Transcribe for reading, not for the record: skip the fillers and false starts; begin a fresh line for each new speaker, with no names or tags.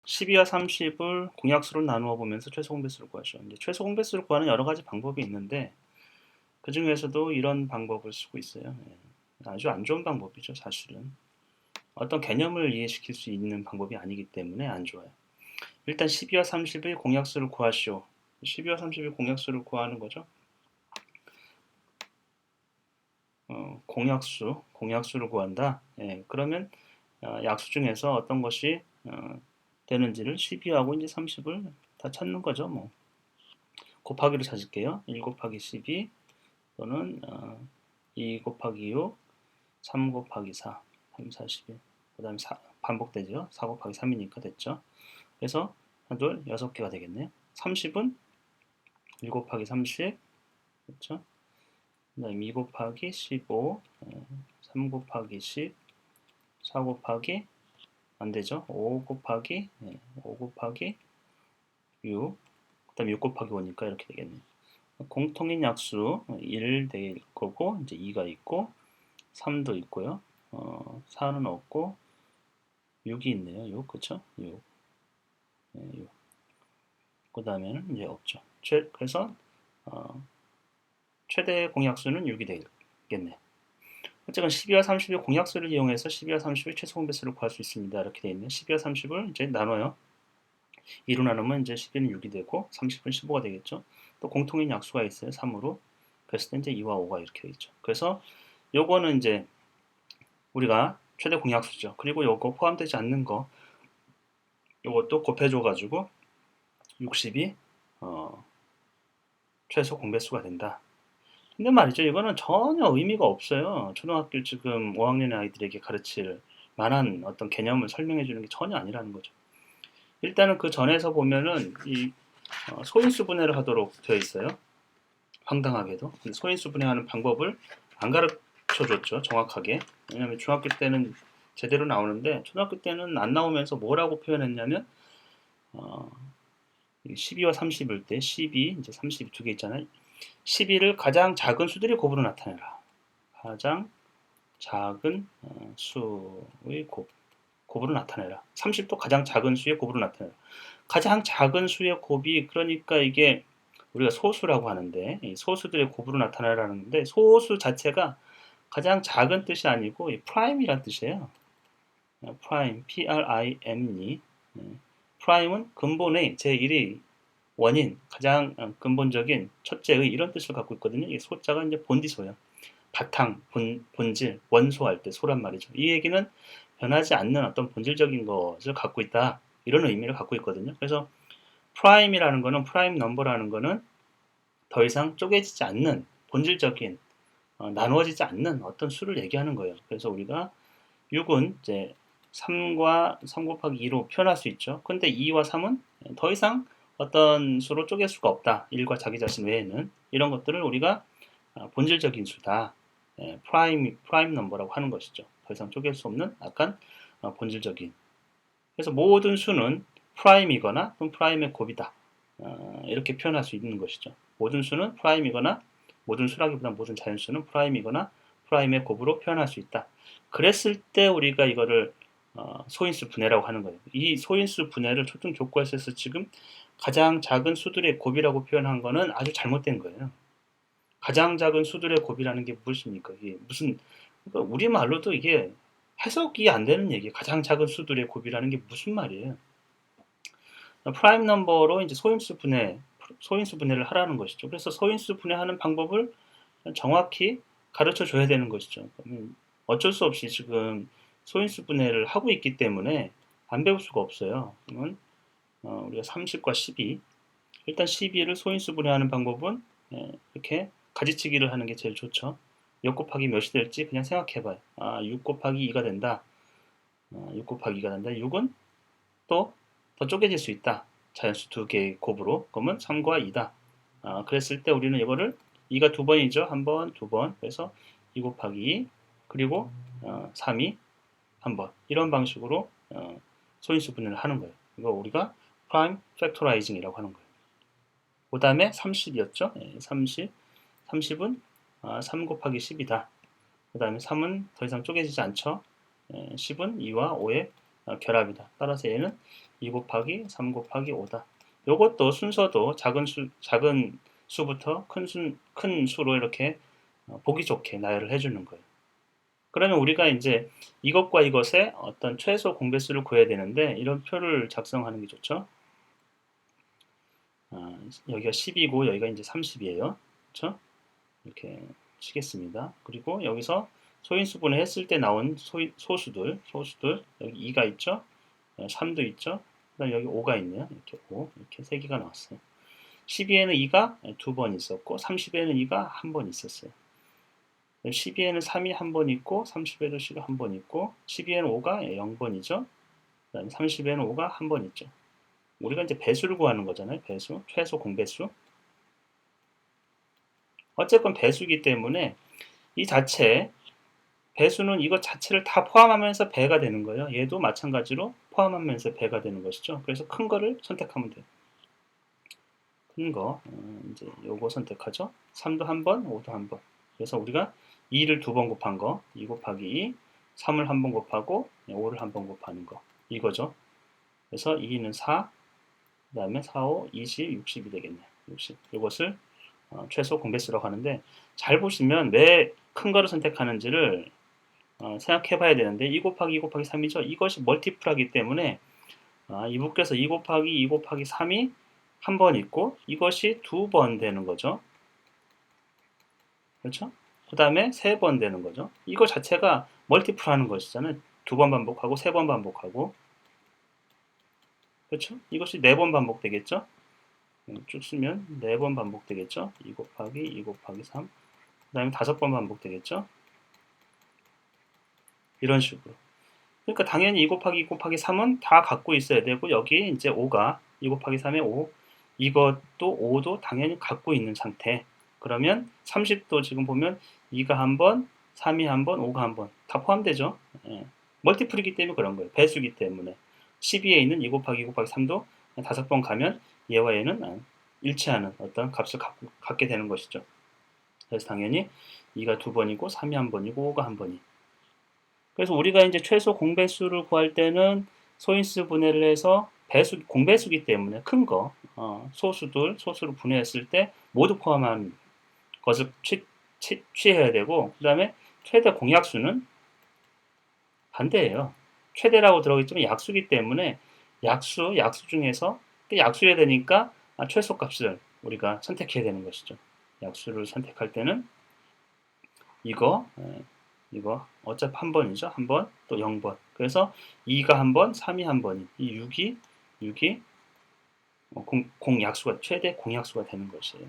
12와 30을 공약수로 나누어 보면서 최소 공배수를 구하시오. 이제 최소 공배수를 구하는 여러 가지 방법이 있는데 그 중에서도 이런 방법을 쓰고 있어요. 아주 안 좋은 방법이죠, 사실은. 어떤 개념을 이해시킬 수 있는 방법이 아니기 때문에 안 좋아요. 일단 12와 30의 공약수를 구하시오. 12와 30의 공약수를 구하는 거죠. 공약수를 구한다. 그러면 약수 중에서 어떤 것이 되는지를 12하고 이제 30을 다 찾는 거죠. 뭐 곱하기로 찾을게요. 1 곱하기 12 또는 2 곱하기 6, 3 곱하기 4, 3, 4, 11. 그 다음에 반복되죠. 4 곱하기 3이니까 됐죠. 그래서 하나, 둘, 6개가 되겠네요. 30은 1 곱하기 30, 그렇죠? 그 다음에 2 곱하기 15, 3 곱하기 10, 4 곱하기 안 되죠. 5 곱하기 6, 그 다음에 6 곱하기 5니까 이렇게 되겠네요. 공통인 약수 1 될 거고 이제 2가 있고 3도 있고요. 4는 없고 6이 있네요. 6 그쵸? 6. 6. 그 다음에는 이제 없죠. 그래서 최대 공약수는 6이 되겠네요. 어쨌건 12와 30의 공약수를 이용해서 12와 30의 최소 공배수를 구할 수 있습니다. 이렇게 되어 있네요. 12와 30을 이제 나눠요. 2로 나누면 이제 12는 6이 되고 30은 15가 되겠죠. 또 공통인 약수가 있어요. 3으로. 그랬을 때 이제 2와 5가 이렇게 되겠죠. 그래서 요거는 이제 우리가 최대 공약수죠. 그리고 요거 포함되지 않는 거 요것도 곱해줘가지고 60이 최소 공배수가 된다. 근데 말이죠. 이거는 전혀 의미가 없어요. 초등학교 지금 5학년의 아이들에게 가르칠 만한 어떤 개념을 설명해 주는 게 전혀 아니라는 거죠. 일단은 그 전에서 보면은 이 소인수 분해를 하도록 되어 있어요. 황당하게도. 근데 소인수 분해하는 방법을 안 가르쳐 줬죠. 정확하게. 왜냐하면 중학교 때는 제대로 나오는데 초등학교 때는 안 나오면서 뭐라고 표현했냐면 12와 30일 때 12, 이제 30 두 개 있잖아요. 12를 가장 작은 수들의 곱으로 나타내라. 가장 작은 수의 곱으로 나타내라. 30도 가장 작은 수의 곱으로 나타내라. 가장 작은 수의 곱이 그러니까 이게 우리가 소수라고 하는데 이 소수들의 곱으로 나타내라는데 소수 자체가 가장 작은 뜻이 아니고 프라임이란 뜻이에요. 프라임, P-R-I-M이 프라임은 근본의 제1의 원인, 가장 근본적인 첫째의 이런 뜻을 갖고 있거든요. 이 소자가 이제 본디소예요. 바탕, 본질, 원소할 때 소란 말이죠. 이 얘기는 변하지 않는 어떤 본질적인 것을 갖고 있다. 이런 의미를 갖고 있거든요. 그래서 프라임이라는 거는 프라임 넘버라는 거는 더 이상 쪼개지지 않는 본질적인 나누어지지 않는 어떤 수를 얘기하는 거예요. 그래서 우리가 6은 이제 3과 3 곱하기 2로 표현할 수 있죠. 근데 2와 3은 더 이상 어떤 수로 쪼갤 수가 없다. 1과 자기 자신 외에는 이런 것들을 우리가 본질적인 수다. 프라임 넘버라고 하는 것이죠. 더 이상 쪼갤 수 없는 약간 본질적인. 그래서 모든 수는 프라임이거나 또는 프라임의 곱이다. 이렇게 표현할 수 있는 것이죠. 모든 수는 프라임이거나 모든 수라기보다 모든 자연수는 프라임이거나 프라임의 곱으로 표현할 수 있다. 그랬을 때 우리가 이거를 소인수 분해라고 하는 거예요. 이 소인수 분해를 초등 교과서에서 지금 가장 작은 수들의 곱이라고 표현한 거는 아주 잘못된 거예요. 가장 작은 수들의 곱이라는 게 무엇입니까? 이게 무슨 그러니까 우리말로도 이게 해석이 안 되는 얘기예요. 가장 작은 수들의 곱이라는 게 무슨 말이에요? 프라임 넘버로 이제 소인수 분해를 하라는 것이죠. 그래서 소인수 분해하는 방법을 정확히 가르쳐 줘야 되는 것이죠. 어쩔 수 없이 지금 소인수 분해를 하고 있기 때문에 안 배울 수가 없어요. 그러면 우리가 30과 12 일단 12를 소인수 분해하는 방법은 이렇게 가지치기를 하는 게 제일 좋죠. 몇 곱하기 몇이 될지 그냥 생각해봐요. 6 곱하기 2가 된다. 6 곱하기 2가 된다. 6은 또 더 쪼개질 수 있다. 자연수 두 개의 곱으로. 그러면 3과 2다. 그랬을 때 우리는 이거를 2가 두 번이죠. 한 번, 두 번. 그래서 2 곱하기 2 그리고 3이 한 번. 이런 방식으로 소인수 분해를 하는 거예요. 이거 우리가 프라임 팩토라이징이라고 하는 거예요. 그 다음에 30이었죠. 30은 3 곱하기 10이다. 그 다음에 3은 더 이상 쪼개지지 않죠. 10은 2와 5의 결합이다. 따라서 얘는 2 곱하기 3 곱하기 5다. 요것도 순서도 작은 수부터 큰 수로 이렇게 보기 좋게 나열을 해주는 거예요. 그러면 우리가 이제 이것과 이것의 어떤 최소 공배수를 구해야 되는데 이런 표를 작성하는 게 좋죠. 여기가 10이고 여기가 이제 30이에요. 그렇죠? 이렇게 치겠습니다. 그리고 여기서 소인수분해 했을 때 나온 소수들 여기 2가 있죠? 3도 있죠? 그다음 여기 5가 있네요. 이렇게 5 이렇게 3개가 나왔어요. 12에는 2가 2번 있었고 30에는 2가 1번 있었어요. 12에는 3이 1번 있고 30에도 C가 1번 있고 12에는 5가 0번이죠. 그다음에 30에는 5가 1번 있죠. 우리가 이제 배수를 구하는 거잖아요. 배수, 최소 공배수. 어쨌건 배수기 때문에 이 자체 배수는 이것 자체를 다 포함하면서 배가 되는 거예요. 얘도 마찬가지로 포함하면서 배가 되는 것이죠. 그래서 큰 거를 선택하면 돼요. 큰 거, 이제 요거 선택하죠. 3도 한 번, 5도 한 번. 그래서 우리가 2를 2번 곱한 거, 2 곱하기 2, 3을 한 번 곱하고 5를 한 번 곱하는 거. 이거죠. 그래서 2는 4, 그 다음에 4, 5, 20, 60이 되겠네요. 60. 이것을 최소 공배수라고 하는데 잘 보시면 왜 큰 거를 선택하는지를 생각해 봐야 되는데 2 곱하기 2 곱하기 3이죠. 이것이 멀티플하기 때문에 이북에서 2 곱하기 2 곱하기 3이 한 번 있고 이것이 2번 되는 거죠. 그렇죠? 그 다음에 3번 되는 거죠. 이거 자체가 멀티플하는 것이잖아요. 2번 반복하고 3번 반복하고 그렇죠? 이것이 4번 반복되겠죠? 쭉 쓰면 4번 반복되겠죠? 2 곱하기 2 곱하기 3 그 다음에 5번 반복되겠죠? 이런 식으로. 그러니까 당연히 2 곱하기 2 곱하기 3은 다 갖고 있어야 되고 여기 이제 5가 2 곱하기 3의 5 이것도 5도 당연히 갖고 있는 상태. 그러면 30도 지금 보면 2가 한 번, 3이 한 번, 5가 한 번 다 포함되죠. 예. 멀티플이기 때문에 그런 거예요. 배수기 때문에 12에 있는 2 곱하기 2 곱하기 3도 5번 가면 얘와 얘는 일치하는 어떤 값을 갖게 되는 것이죠. 그래서 당연히 2가 2번이고 3이 한 번이고 5가 한 번이. 그래서 우리가 이제 최소 공배수를 구할 때는 소인수 분해를 해서 공배수기 때문에 큰 거, 소수를 분해했을 때 모두 포함한 것을 취해야 되고, 그 다음에 최대 공약수는 반대예요. 최대라고 들어있지만 약수기 때문에 약수 중에서 약수해야 되니까 최소 값을 우리가 선택해야 되는 것이죠. 약수를 선택할 때는 이거 어차피 한 번이죠. 한 번, 또 0번. 그래서 2가 한 번, 3이 한 번이. 이 6이 공약수가, 최대 공약수가 되는 것이에요.